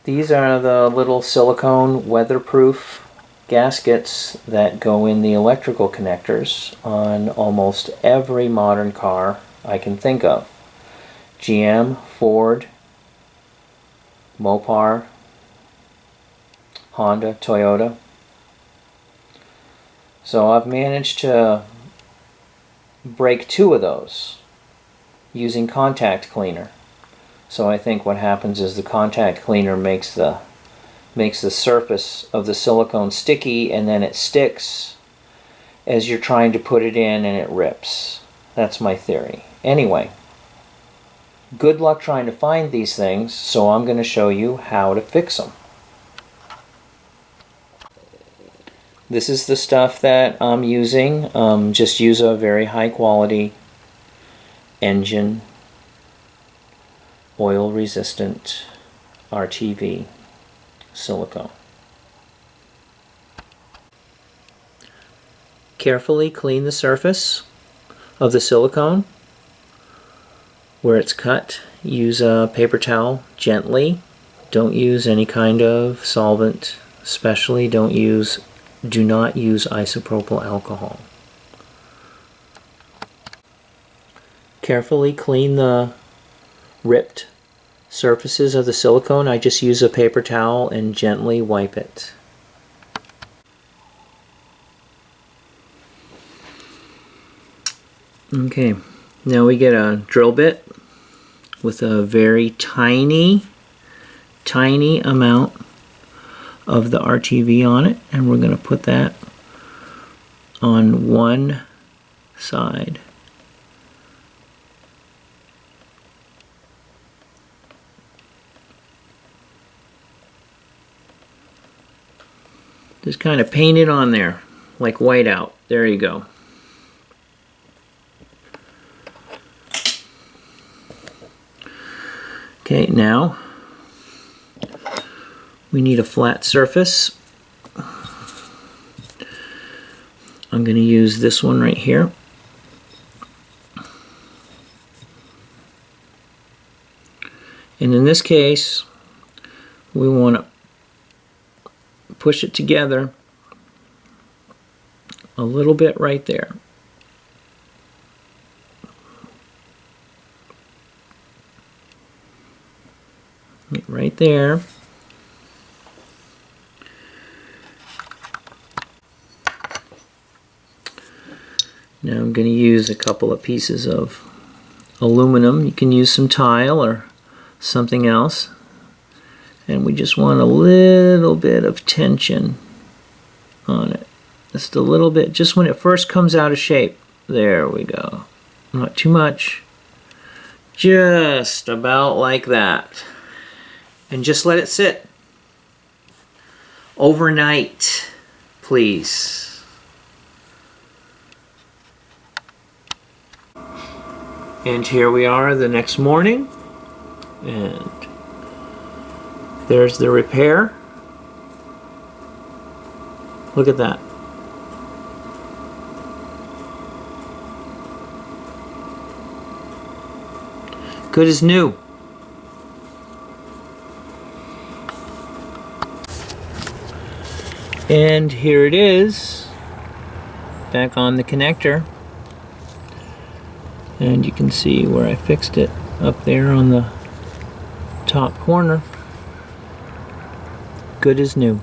These are the little silicone weatherproof gaskets that go in the electrical connectors on almost every modern car I can think of. GM, Ford, Mopar, Honda, Toyota. So I've managed to break 2 of those using contact cleaner. So I think what happens is the contact cleaner makes the surface of the silicone sticky, and then it sticks as you're trying to put it in and it rips. That's my theory. Anyway, good luck trying to find these things, so I'm going to show you how to fix them. This is the stuff that I'm using. Just use a very high quality engine oil resistant RTV silicone. Carefully clean the surface of the silicone where it's cut. Use a paper towel gently. Don't use any kind of solvent, especially do not use isopropyl alcohol. Carefully clean the ripped surfaces of the silicone. I just use a paper towel and gently wipe it. Okay, now we get a drill bit with a very tiny amount of the RTV on it, and we're going to put that on one side. Just kind of paint it on there, like whiteout. There you go. Okay, now we need a flat surface. I'm going to use this one right here. And in this case, we want to push it together a little bit right there. Right there. Now I'm going to use a couple of pieces of aluminum. You can use some tile or something else. And we just want a little bit of tension on it. Just a little bit, just when it first comes out of shape. There we go. Not too much. Just about like that. And just let it sit overnight, please. And here we are the next morning, and there's the repair. Look at that. Good as new. And here it is, back on the connector. And you can see where I fixed it up there on the top corner. Good as new.